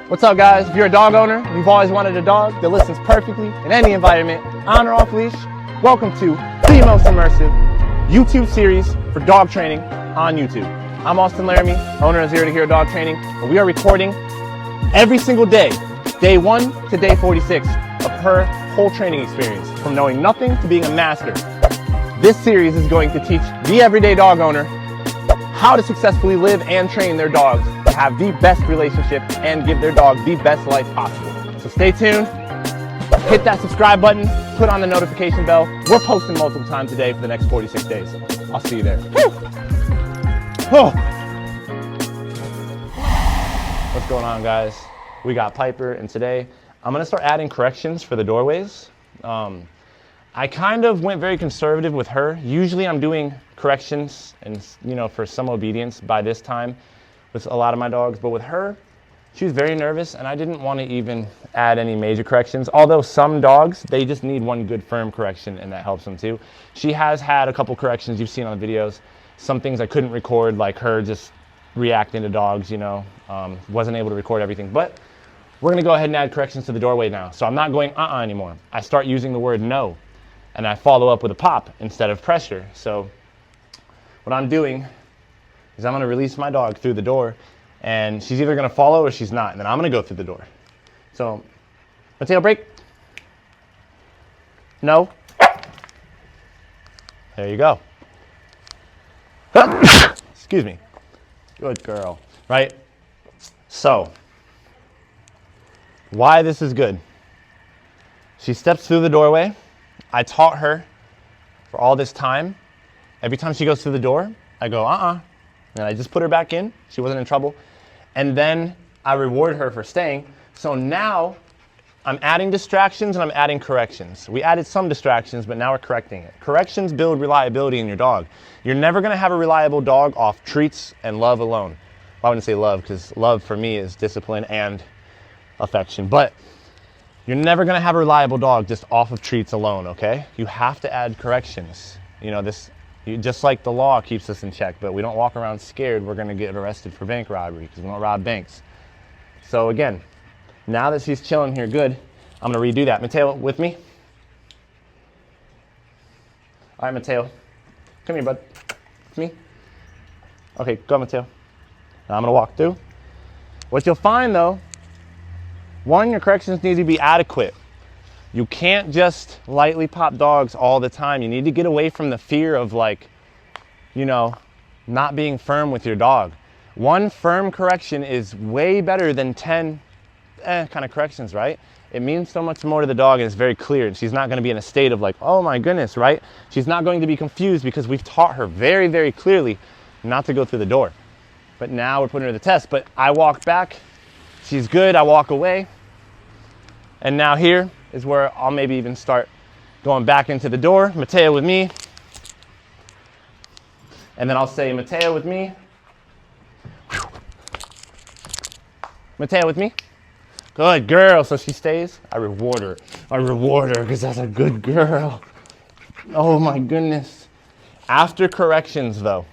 What's up, guys? If you're a dog owner and you've always wanted a dog that listens perfectly in any environment, on or off leash, welcome to the most immersive YouTube series for dog training on YouTube. I'm Austin Laramie, owner of Zero to Hero Dog Training, and we are recording every single day, day 1 to day 46 of her whole training experience, from knowing nothing to being a master. This series is going to teach the everyday dog owner how to successfully live and train their dogs to have the best relationship and give their dog the best life possible. So stay tuned, hit that subscribe button, put on the notification bell. We're posting multiple times a day for the next 46 days. I'll see you there. Oh. What's going on, guys? We got Piper, and today I'm gonna start adding corrections for the doorways. I kind of went very conservative with her. Usually I'm doing corrections and, for some obedience by this time with a lot of my dogs, but with her, she was very nervous and I didn't want to even add any major corrections. Although some dogs, they just need one good firm correction and that helps them too. She has had a couple corrections you've seen on the videos. Some things I couldn't record, like her just reacting to dogs, wasn't able to record everything. But we're gonna go ahead and add corrections to the doorway now. So I'm not going anymore. I start using the word no. And I follow up with a pop instead of pressure. So what I'm doing is I'm gonna release my dog through the door, and she's either gonna follow or she's not, and then I'm gonna go through the door. So, Mateo, break. No. There you go. Excuse me. Good girl, right? So, why this is good. She steps through the doorway. I taught her for all this time. Every time she goes through the door, I go, and I just put her back in. She wasn't in trouble. And then I reward her for staying. So now I'm adding distractions and I'm adding corrections. We added some distractions, but now we're correcting it. Corrections build reliability in your dog. You're never gonna have a reliable dog off treats and love alone. Well, I wouldn't say love, because love for me is discipline and affection. But you're never gonna have a reliable dog just off of treats alone, okay? You have to add corrections. Just like the law keeps us in check, but we don't walk around scared we're gonna get arrested for bank robbery because we don't rob banks. So again, now that she's chilling here good, I'm gonna redo that. Mateo, with me? All right, Mateo, come here, bud. With me? Okay, go, Mateo. Now I'm gonna walk through. What you'll find though, one, your corrections need to be adequate. You can't just lightly pop dogs all the time. You need to get away from the fear of not being firm with your dog. One firm correction is way better than 10 kind of corrections, right? It means so much more to the dog and it's very clear, and she's not gonna be in a state of like, oh my goodness, right? She's not going to be confused because we've taught her very, very clearly not to go through the door. But now we're putting her to the test. But I walk back, she's good, I walk away. And now here is where I'll maybe even start going back into the door. Mateo with me. And then I'll say, Mateo with me. Mateo with me. Good girl. So she stays. I reward her. Because that's a good girl. Oh my goodness. After corrections though,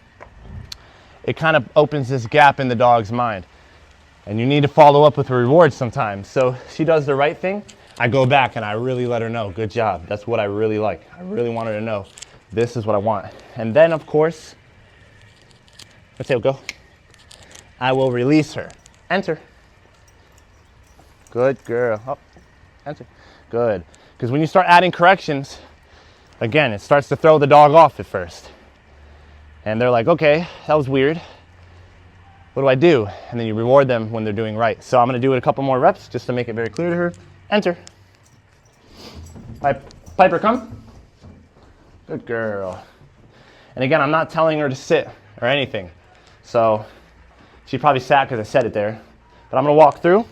it kind of opens this gap in the dog's mind. And you need to follow up with a reward sometimes. So she does the right thing. I go back and I really let her know, good job. That's what I really like. I really want her to know, this is what I want. And then of course, Mateo, go. I will release her. Enter. Good girl. Oh, enter. Good. Because when you start adding corrections, again, it starts to throw the dog off at first. And they're like, okay, that was weird. What do I do? And then you reward them when they're doing right. So I'm gonna do it a couple more reps just to make it very clear to her. Enter. Piper, come. Good girl. And again, I'm not telling her to sit or anything. So she probably sat because I said it there. But I'm gonna walk through.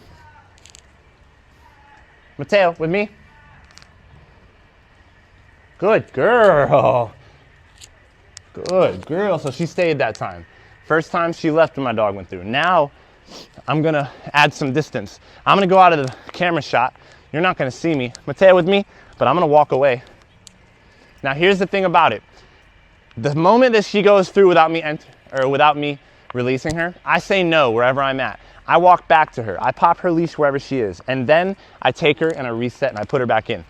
Mateo, with me. Good girl. Good girl. So she stayed that time. First time she left when my dog went through. Now I'm gonna add some distance. I'm gonna go out of the camera shot. You're not gonna see me. Mateo with me, but I'm gonna walk away. Now here's the thing about it. The moment that she goes through without me releasing her, I say no wherever I'm at. I walk back to her. I pop her leash wherever she is. And then I take her and I reset and I put her back in.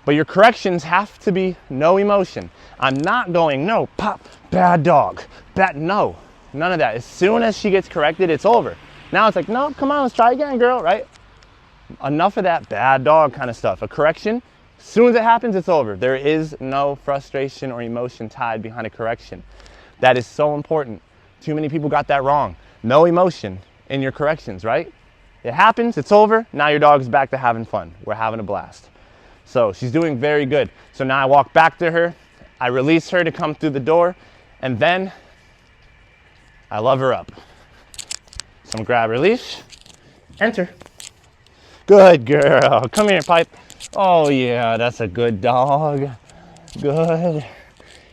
But your corrections have to be no emotion. I'm not going, no, pop, bad dog, bad, no, none of that. As soon as she gets corrected, it's over. Now it's like, no, come on, let's try again, girl, right? Enough of that bad dog kind of stuff. A correction, as soon as it happens, it's over. There is no frustration or emotion tied behind a correction. That is so important. Too many people got that wrong. No emotion in your corrections, right? It happens, it's over. Now your dog is back to having fun. We're having a blast. So she's doing very good. So now I walk back to her, I release her to come through the door, and then I love her up. So I'm gonna grab her leash, enter. Good girl, come here, Pipe. Oh yeah, that's a good dog, good.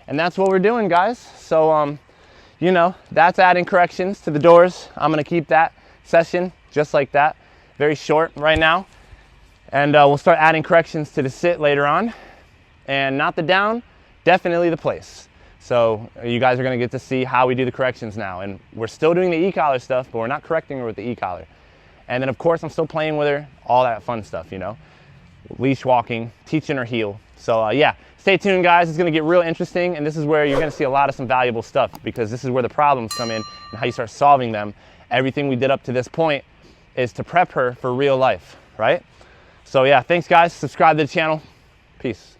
And that's what we're doing, guys. So, you know, that's adding corrections to the doors. I'm gonna keep that session just like that, very short right now. And we'll start adding corrections to the sit later on. And not the down, definitely the place. So you guys are gonna get to see how we do the corrections now. And we're still doing the e-collar stuff, but we're not correcting her with the e-collar. And then of course I'm still playing with her, all that fun stuff, you know. Leash walking, teaching her heel. So yeah, stay tuned guys, it's gonna get real interesting, and this is where you're gonna see a lot of some valuable stuff, because this is where the problems come in and how you start solving them. Everything we did up to this point is to prep her for real life, right? So yeah, thanks guys, subscribe to the channel, peace.